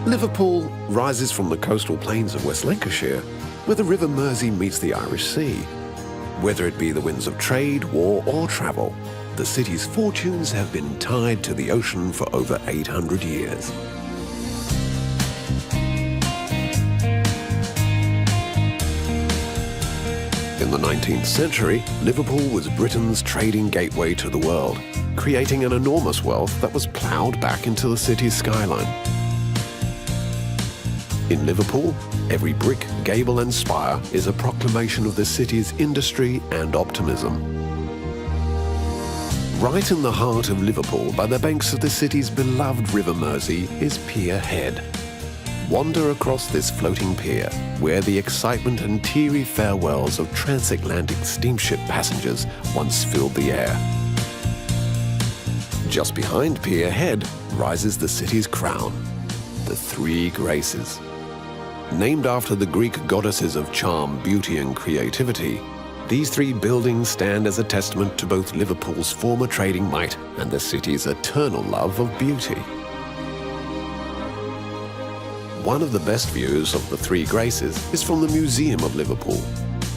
Liverpool rises from the coastal plains of West Lancashire, where the River Mersey meets the Irish Sea. Whether it be the winds of trade, war or travel, the city's fortunes have been tied to the ocean for over 800 years. In the 19th century, Liverpool was Britain's trading gateway to the world, creating an enormous wealth that was ploughed back into the city's skyline. In Liverpool, every brick, gable and spire is a proclamation of the city's industry and optimism. Right in the heart of Liverpool, by the banks of the city's beloved River Mersey, is Pier Head. Wander across this floating pier, where the excitement and teary farewells of transatlantic steamship passengers once filled the air. Just behind Pier Head rises the city's crown, the Three Graces. Named after the Greek goddesses of charm, beauty and creativity, these three buildings stand as a testament to both Liverpool's former trading might and the city's eternal love of beauty. One of the best views of the Three Graces is from the Museum of Liverpool,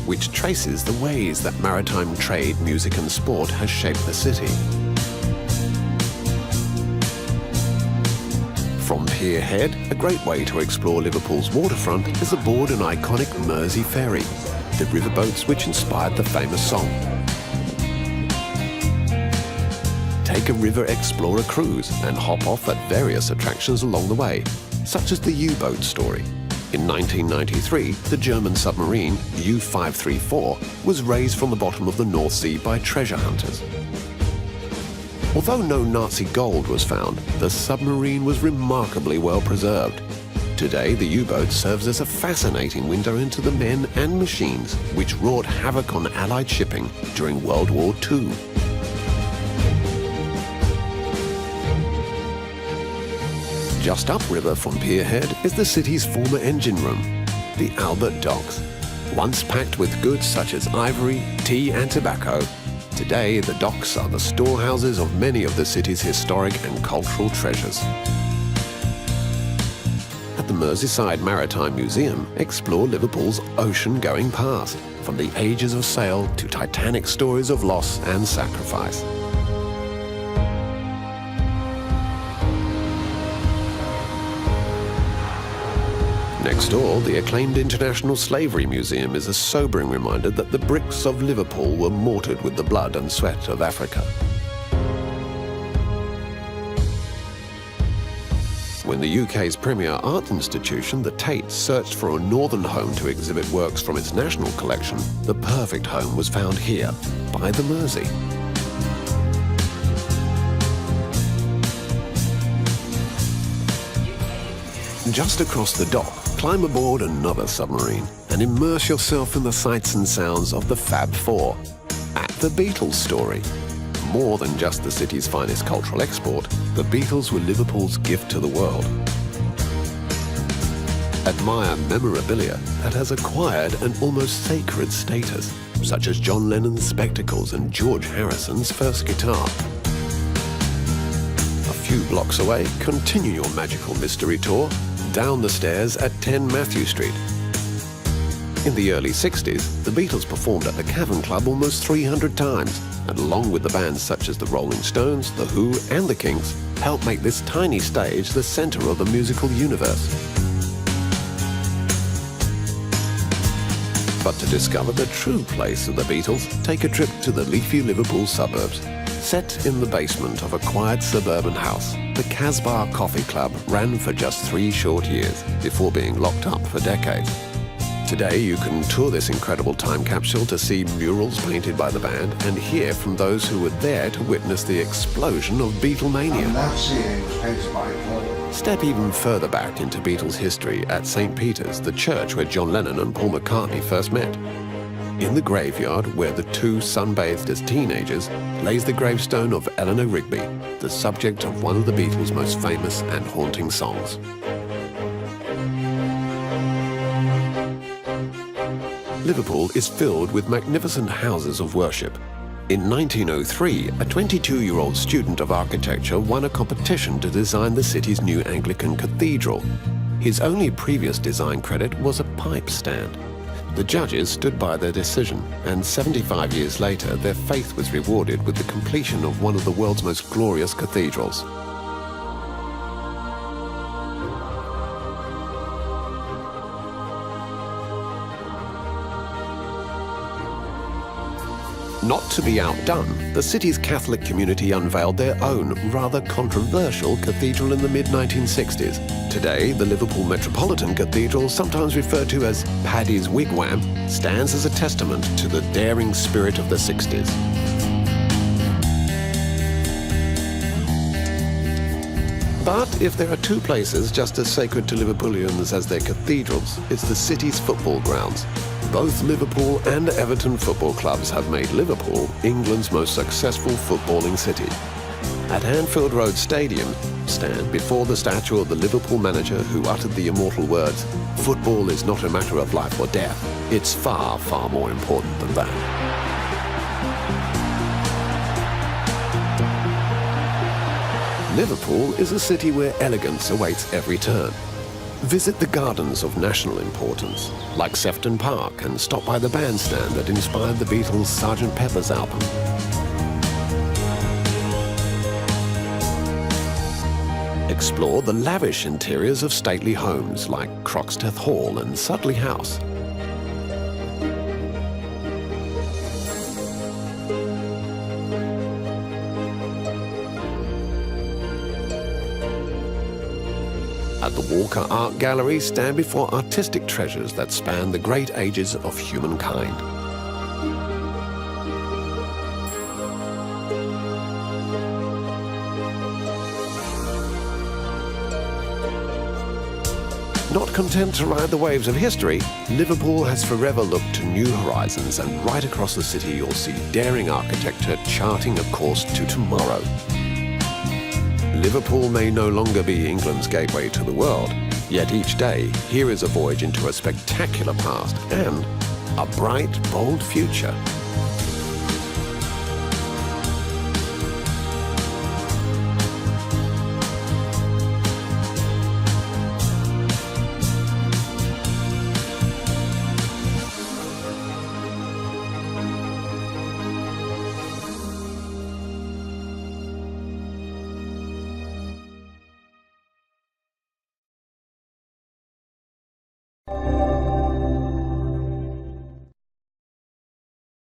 which traces the ways that maritime trade, music and sport has shaped the city. From Pier Head, a great way to explore Liverpool's waterfront is aboard an iconic Mersey ferry, the riverboats which inspired the famous song. Take a River Explorer cruise and hop off at various attractions along the way, such as the U-boat story. In 1993, the German submarine U-534 was raised from the bottom of the North Sea by treasure hunters. Although no Nazi gold was found, the submarine was remarkably well preserved. Today, the U-boat serves as a fascinating window into the men and machines which wrought havoc on Allied shipping during World War II. Just upriver from Pier Head is the city's former engine room, the Albert Docks. Once packed with goods such as ivory, tea and tobacco, today the docks are the storehouses of many of the city's historic and cultural treasures. At the Merseyside Maritime Museum, explore Liverpool's ocean-going past, from the ages of sail to titanic stories of loss and sacrifice. Next door, the acclaimed International Slavery Museum is a sobering reminder that the bricks of Liverpool were mortared with the blood and sweat of Africa. When the UK's premier art institution, the Tate, searched for a northern home to exhibit works from its national collection, the perfect home was found here, by the Mersey. Just across the dock, climb aboard another submarine and immerse yourself in the sights and sounds of the Fab Four at the Beatles story. More than just the city's finest cultural export, the Beatles were Liverpool's gift to the world. Admire memorabilia that has acquired an almost sacred status, such as John Lennon's spectacles and George Harrison's first guitar. A few blocks away, continue your magical mystery tour down the stairs at 10 Matthew Street. In the early 60s, the Beatles performed at the Cavern Club almost 300 times, and along with the bands such as the Rolling Stones, The Who and the Kinks, helped make this tiny stage the centre of the musical universe. But to discover the true place of the Beatles, take a trip to the leafy Liverpool suburbs. Set in the basement of a quiet suburban house, the Casbah Coffee Club ran for just 3 short years before being locked up for decades. Today you can tour this incredible time capsule to see murals painted by the band and hear from those who were there to witness the explosion of Beatlemania. Step even further back into Beatles history at St. Peter's, the church where John Lennon and Paul McCartney first met. In the graveyard, where the two sunbathed as teenagers, lays the gravestone of Eleanor Rigby, the subject of one of the Beatles' most famous and haunting songs. Liverpool is filled with magnificent houses of worship. In 1903, a 22-year-old student of architecture won a competition to design the city's new Anglican cathedral. His only previous design credit was a pipe stand. The judges stood by their decision, and 75 years later, their faith was rewarded with the completion of one of the world's most glorious cathedrals. Not to be outdone, the city's Catholic community unveiled their own, rather controversial cathedral in the mid-1960s. Today, the Liverpool Metropolitan Cathedral, sometimes referred to as Paddy's Wigwam, stands as a testament to the daring spirit of the 60s. But if there are two places just as sacred to Liverpoolians as their cathedrals, it's the city's football grounds. Both Liverpool and Everton football clubs have made Liverpool England's most successful footballing city. At Anfield Road Stadium, stand before the statue of the Liverpool manager who uttered the immortal words, "Football is not a matter of life or death. It's far, far more important than that." Liverpool is a city where elegance awaits every turn. Visit the gardens of national importance, like Sefton Park, and stop by the bandstand that inspired the Beatles' Sgt. Pepper's album. Explore the lavish interiors of stately homes like Croxteth Hall and Sudley House. At the Walker Art Gallery, stand before artistic treasures that span the great ages of humankind. Not content to ride the waves of history, Liverpool has forever looked to new horizons, and right across the city you'll see daring architecture charting a course to tomorrow. Liverpool may no longer be England's gateway to the world, yet each day here is a voyage into a spectacular past and a bright, bold future.